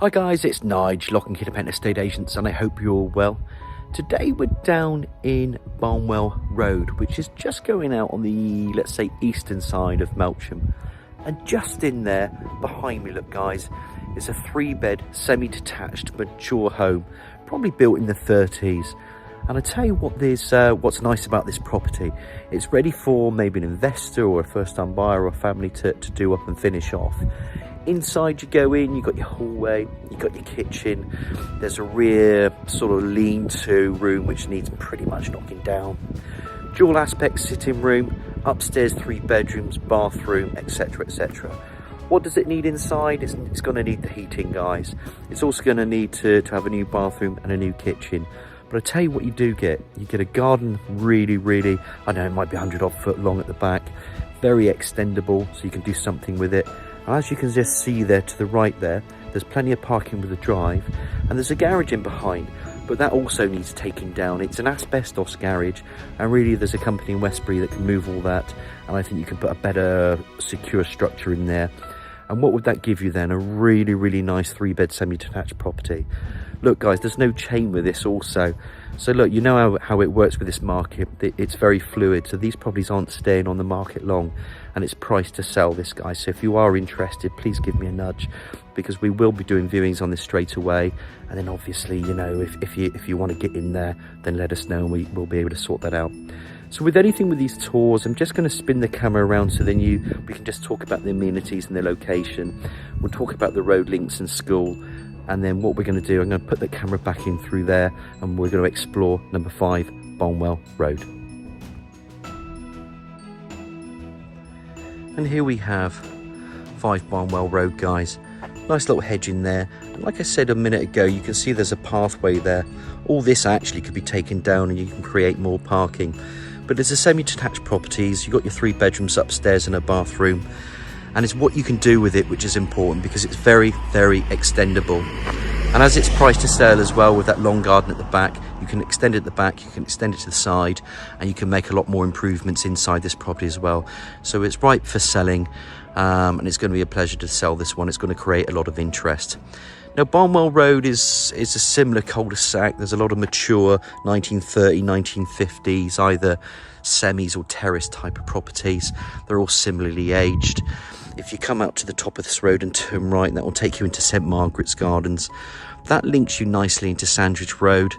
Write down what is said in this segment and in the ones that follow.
Hi guys, it's Nige, Lock and Key Independent Estate Agents, and I hope you're all well. Today we're down in Barnwell Road, which is just going out on the, let's say, eastern side of Melksham. And just in there, behind me, look guys, is a 3-bed, semi-detached, mature home, probably built in the 30s. And I tell you what, what's nice about this property. It's ready for maybe an investor or a first-time buyer or a family to do up and finish off. Inside you go in, you've got your hallway, you've got your kitchen, there's a rear sort of lean-to room which needs pretty much knocking down. Dual aspect sitting room, upstairs 3 bedrooms, bathroom, etc, etc. What does it need inside? It's going to need the heating, guys. It's also going to need to have a new bathroom and a new kitchen. But I tell you what you do get. You get a garden really, I know it might be 100 odd foot long at the back, very extendable, so you can do something with it. And as you can just see there to the right there, there's plenty of parking with a drive, and there's a garage in behind, but that also needs taking down. It's an asbestos garage, and really there's a company in Westbury that can move all that, and I think you can put a better secure structure in there. And what would that give you then? A really nice 3-bed semi-detached property. Look guys, there's no chain with this also. So look, you know how it works with this market. It's very fluid, so these properties aren't staying on the market long, and it's priced to sell this, guys. So if you are interested, please give me a nudge, because we will be doing viewings on this straight away. And then obviously, you know, if you want to get in there, then let us know and we will be able to sort that out. So with anything with these tours, I'm just going to spin the camera around so then we can just talk about the amenities and the location. We'll talk about the road links and school. And then what we're going to do, I'm going to put the camera back in through there, and we're going to explore number 5, Barnwell Road. And here we have 5 Barnwell Road, guys. Nice little hedge in there. And like I said a minute ago, you can see there's a pathway there. All this actually could be taken down and you can create more parking. But it's a semi-detached properties. You've got your 3 bedrooms upstairs and a bathroom. And it's what you can do with it which is important, because it's very extendable. And as it's priced to sell as well, with that long garden at the back, you can extend it at the back, you can extend it to the side, and you can make a lot more improvements inside this property as well. So it's ripe for selling, and it's going to be a pleasure to sell this one. It's going to create a lot of interest. Now Barnwell Road is a similar cul-de-sac. There's a lot of mature 1930s, 1950s, either semis or terrace type of properties. They're all similarly aged. If you come out to the top of this road and turn right, that will take you into St Margaret's Gardens. That links you nicely into Sandwich Road.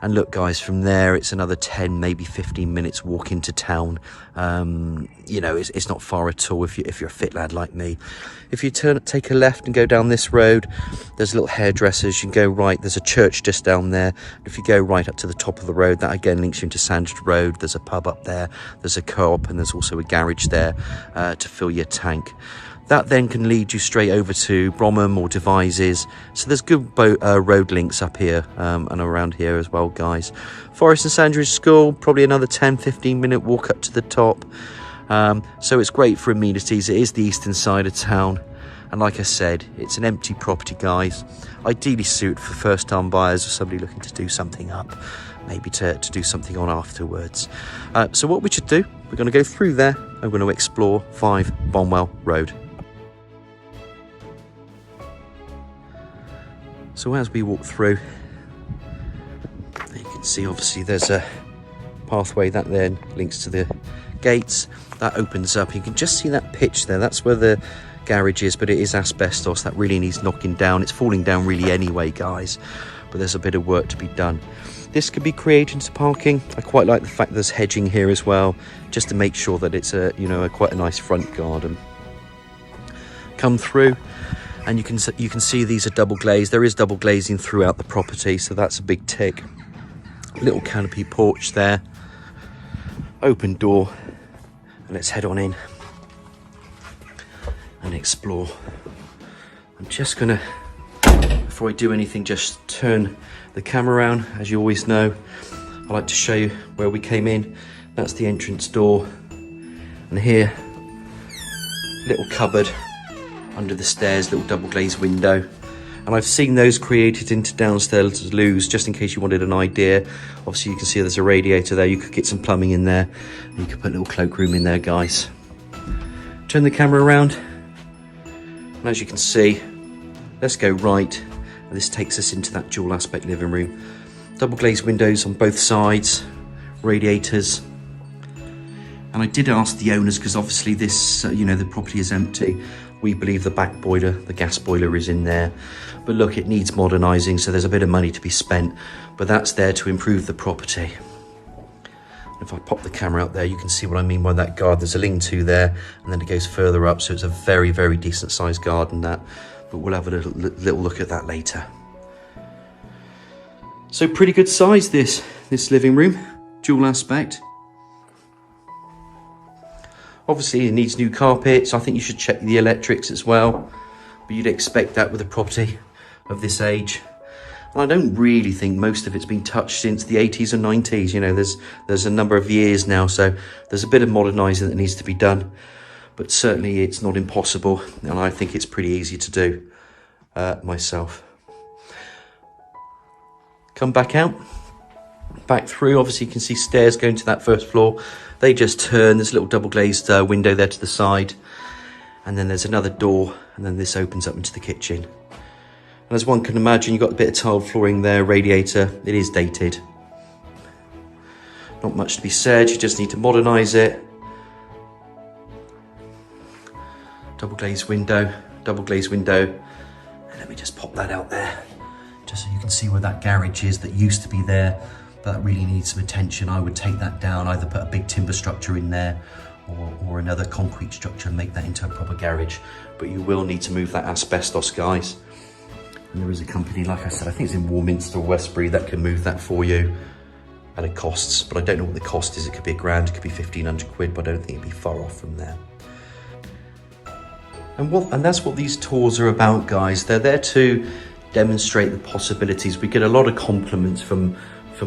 And look guys, from there it's another 10, maybe 15 minutes walk into town. You know, it's not far at all if you're a fit lad like me. If you take a left and go down this road, there's little hairdressers. You can go right, there's a church just down there. If you go right up to the top of the road, that again links you into Sandwich Road. There's a pub up there, there's a co-op, and there's also a garage there to fill your tank. That then can lead you straight over to Bromham or Devizes. So there's good road links up here and around here as well, guys. Forest and Sandridge School, probably another 10-15 minute walk up to the top. So it's great for amenities. It is the eastern side of town. And like I said, it's an empty property, guys. Ideally suited for first-time buyers or somebody looking to do something up. Maybe to do something on afterwards. So what we should do, we're going to go through there. I'm going to explore 5 Barnwell Road. So as we walk through, you can see obviously there's a pathway that then links to the gates. That opens up. You can just see that pitch there. That's where the garage is, but it is asbestos. That really needs knocking down. It's falling down really anyway, guys, but there's a bit of work to be done. This could be created into parking. I quite like the fact there's hedging here as well, just to make sure that it's quite a nice front garden. Come through. And you can see these are double glazed. There is double glazing throughout the property, so that's a big tick. Little canopy porch there. Open door. And let's head on in and explore. I'm just gonna, before I do anything, just turn the camera around. As you always know, I like to show you where we came in. That's the entrance door. And here, little cupboard under the stairs, little double glazed window. And I've seen those created into downstairs loos, just in case you wanted an idea. Obviously you can see there's a radiator there. You could get some plumbing in there, and you could put a little cloakroom in there, guys. Turn the camera around, and as you can see, let's go right. And this takes us into that dual aspect living room. Double glazed windows on both sides, radiators. And I did ask the owners, because obviously this, you know, the property is empty. We believe the back boiler, the gas boiler, is in there. But look, it needs modernising, so there's a bit of money to be spent. But that's there to improve the property. If I pop the camera out there, you can see what I mean by that garden. There's a lean-to there, and then it goes further up, so it's a very, very decent sized garden, that. But we'll have a little look at that later. So pretty good size, this living room, dual aspect. Obviously, it needs new carpets. I think you should check the electrics as well, but you'd expect that with a property of this age. And I don't really think most of it's been touched since the 80s and 90s. You know, there's a number of years now, so there's a bit of modernising that needs to be done, but certainly it's not impossible, and I think it's pretty easy to do myself. Come back out, back through. Obviously, you can see stairs going to that first floor. They just turn. There's a little double glazed window there to the side, and then there's another door, and then this opens up into the kitchen. And as one can imagine, you've got a bit of tiled flooring there, radiator. It is dated. Not much to be said. You just need to modernise it. Double glazed window, double glazed window. And let me just pop that out there, just so you can see where that garage is that used to be there. But that really needs some attention. I would take that down, either put a big timber structure in there or another concrete structure and make that into a proper garage. But you will need to move that asbestos, guys. And there is a company, like I said, I think it's in Warminster or Westbury, that can move that for you at a costs. But I don't know what the cost is. It could be £1,000, it could be 1,500 quid, but I don't think it'd be far off from there. And that's what these tours are about, guys. They're there to demonstrate the possibilities. We get a lot of compliments from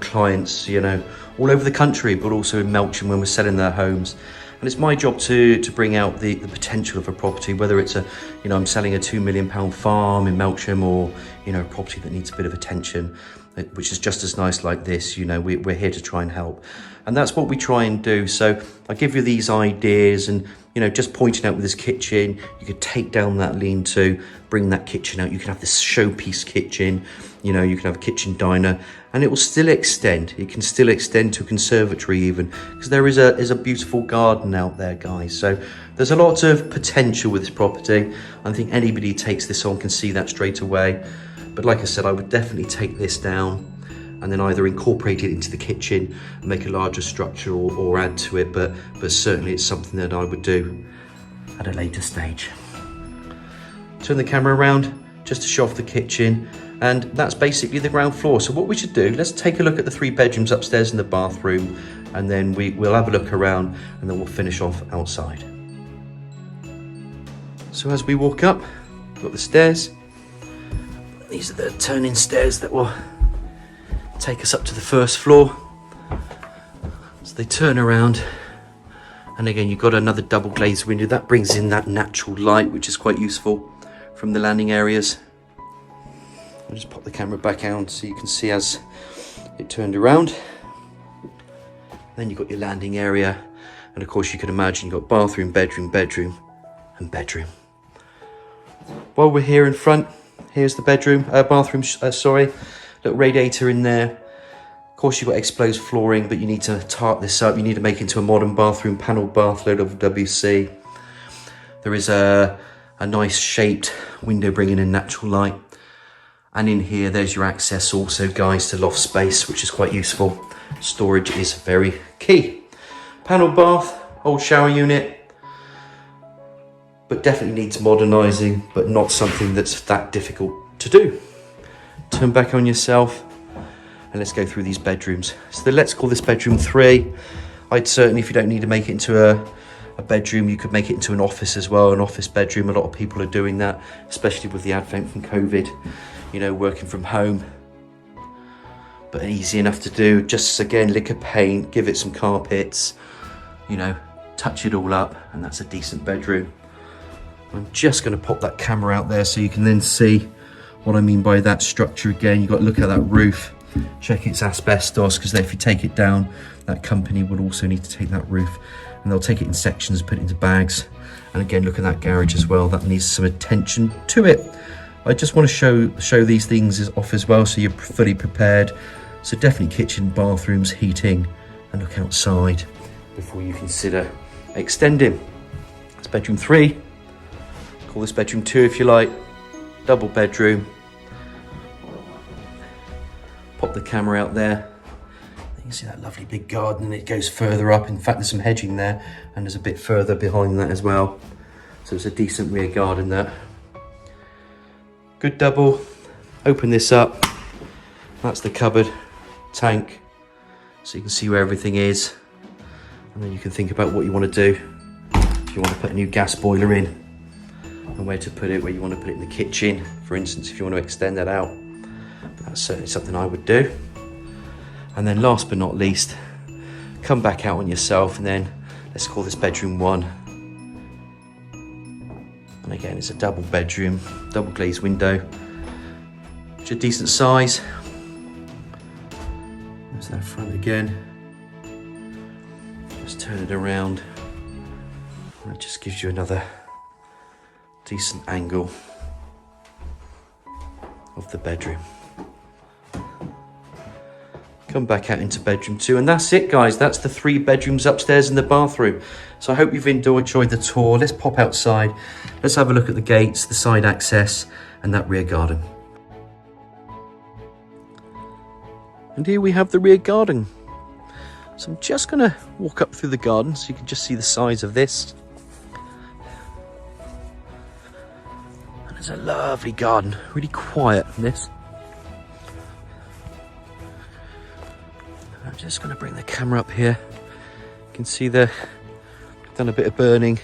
clients, you know, all over the country, but also in Melksham when we're selling their homes. And it's my job to bring out the potential of a property, whether it's I'm selling a £2 million farm in Melksham, or, you know, a property that needs a bit of attention, which is just as nice like this. You know, we're here to try and help. And that's what we try and do. So I give you these ideas, and, you know, just pointing out with this kitchen, you could take down that lean-to, bring that kitchen out. You can have this showpiece kitchen, you know, you can have a kitchen diner, and it will still extend. It can still extend to a conservatory even, because there is a beautiful garden out there, guys. So there's a lot of potential with this property. I think anybody who takes this on can see that straight away. But like I said, I would definitely take this down and then either incorporate it into the kitchen and make a larger structure, or add to it. But certainly it's something that I would do at a later stage. Turn the camera around just to show off the kitchen. And that's basically the ground floor. So what we should do, let's take a look at the 3 bedrooms upstairs and the bathroom, and then we'll have a look around, and then we'll finish off outside. So as we walk up, we've got the stairs. These are the turning stairs that will take us up to the first floor. So they turn around, and again, you've got another double glazed window. That brings in that natural light, which is quite useful from the landing areas. I'll just pop the camera back out so you can see as it turned around. Then you've got your landing area, and of course you can imagine you've got bathroom, bedroom, bedroom, and bedroom. While we're here in front, here's the bathroom, little radiator in there. Of course you've got exposed flooring, but you need to tart this up. You need to make it into a modern bathroom, panelled bath, low level WC. There is a nice shaped window bringing in natural light. And in here, there's your access also, guys, to loft space, which is quite useful. Storage is very key. Panel bath, old shower unit, but definitely needs modernising, but not something that's that difficult to do. Turn back on yourself, and let's go through these bedrooms. So let's call this bedroom 3. I'd certainly, if you don't need to make it into a bedroom, you could make it into an office as well, an office bedroom. A lot of people are doing that, especially with the advent from COVID. You know, working from home, but easy enough to do. Just again, lick of paint, give it some carpets, you know, touch it all up, and that's a decent bedroom. I'm just going to pop that camera out there so you can then see what I mean by that structure. Again, you've got to look at that roof, check it's asbestos, because if you take it down, that company would also need to take that roof, and they'll take it in sections, put it into bags. And again, look at that garage as well, that needs some attention to it. I just want to show these things off as well, so you're fully prepared. So definitely kitchen, bathrooms, heating, and look outside before you consider extending. It's bedroom 3. Call this bedroom 2 if you like. Double bedroom. Pop the camera out there. You can see that lovely big garden, and it goes further up. In fact, there's some hedging there, and there's a bit further behind that as well. So it's a decent rear garden there. Good double. Open this up. That's the cupboard, tank, so you can see where everything is. And then you can think about what you want to do. If you want to put a new gas boiler in, and where to put it, where you want to put it in the kitchen, for instance, if you want to extend that out. That's certainly something I would do. And then last but not least, come back out on yourself, and then let's call this bedroom 1. And again, it's a double bedroom, double glazed window, which is a decent size. There's that front again. Just turn it around. And it just gives you another decent angle of the bedroom. Come back out into bedroom 2, and that's it, guys. That's the 3 bedrooms upstairs in the bathroom. So I hope you've enjoyed the tour. Let's pop outside. Let's have a look at the gates, the side access, and that rear garden. And here we have the rear garden. So I'm just going to walk up through the garden so you can just see the size of this. And it's a lovely garden, really quiet in this. I'm just going to bring the camera up here. You can see they've done a bit of burning.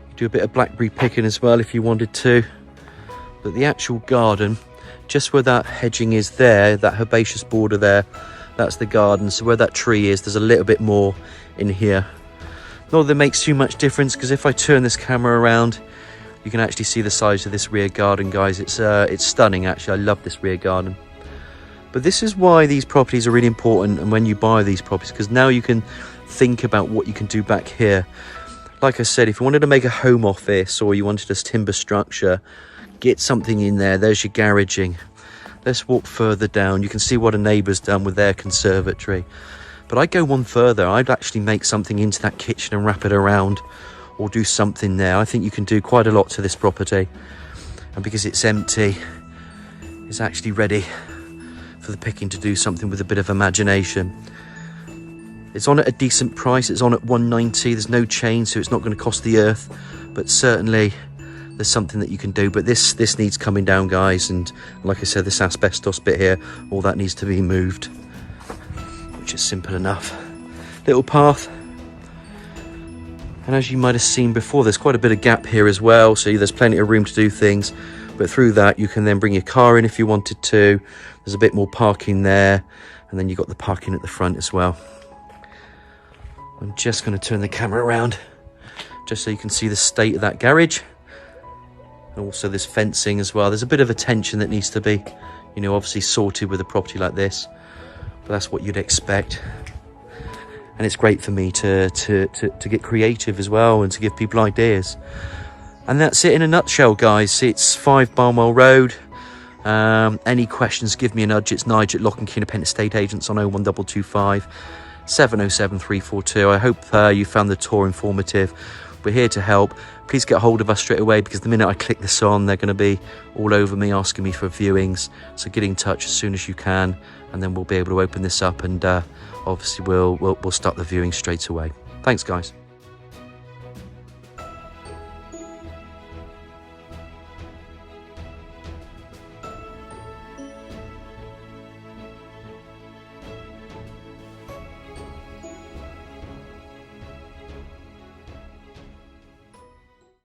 You do a bit of blackberry picking as well if you wanted to. But the actual garden, just where that hedging is there, that herbaceous border there, that's the garden. So where that tree is, there's a little bit more in here. Not that it makes too much difference, because if I turn this camera around, you can actually see the size of this rear garden, guys. It's stunning, actually. I love this rear garden. But this is why these properties are really important, and when you buy these properties, because now you can think about what you can do back here. Like I said, if you wanted to make a home office, or you wanted a timber structure, get something in there. There's your garaging. Let's walk further down. You can see what a neighbour's done with their conservatory. But I'd go one further. I'd actually make something into that kitchen and wrap it around, or do something there. I think you can do quite a lot to this property. And because it's empty, it's actually ready for the picking to do something with a bit of imagination. It's on at a decent price. It's on at 190. There's no chain, so it's not going to cost the earth, but certainly there's something that you can do. But this needs coming down, guys, and like I said, this asbestos bit here, all that needs to be moved, which is simple enough. Little path, and as you might have seen before, there's quite a bit of gap here as well, so there's plenty of room to do things. But through that, you can then bring your car in if you wanted to. There's a bit more parking there, and then you've got the parking at the front as well. I'm just going to turn the camera around just so you can see the state of that garage. And also this fencing as well. There's a bit of attention that needs to be, obviously sorted with a property like this. But that's what you'd expect. And it's great for me to get creative as well, and to give people ideas. And that's it in a nutshell, guys. It's 5 Barnwell Road. Any questions, give me a nudge. It's Nigel at Lock and Key Independent Estate Agents on 01225 707 342. I hope you found the tour informative. We're here to help. Please get hold of us straight away, because the minute I click this on, they're going to be all over me asking me for viewings. So get in touch as soon as you can, and then we'll be able to open this up, and obviously we'll start the viewing straight away. Thanks, guys.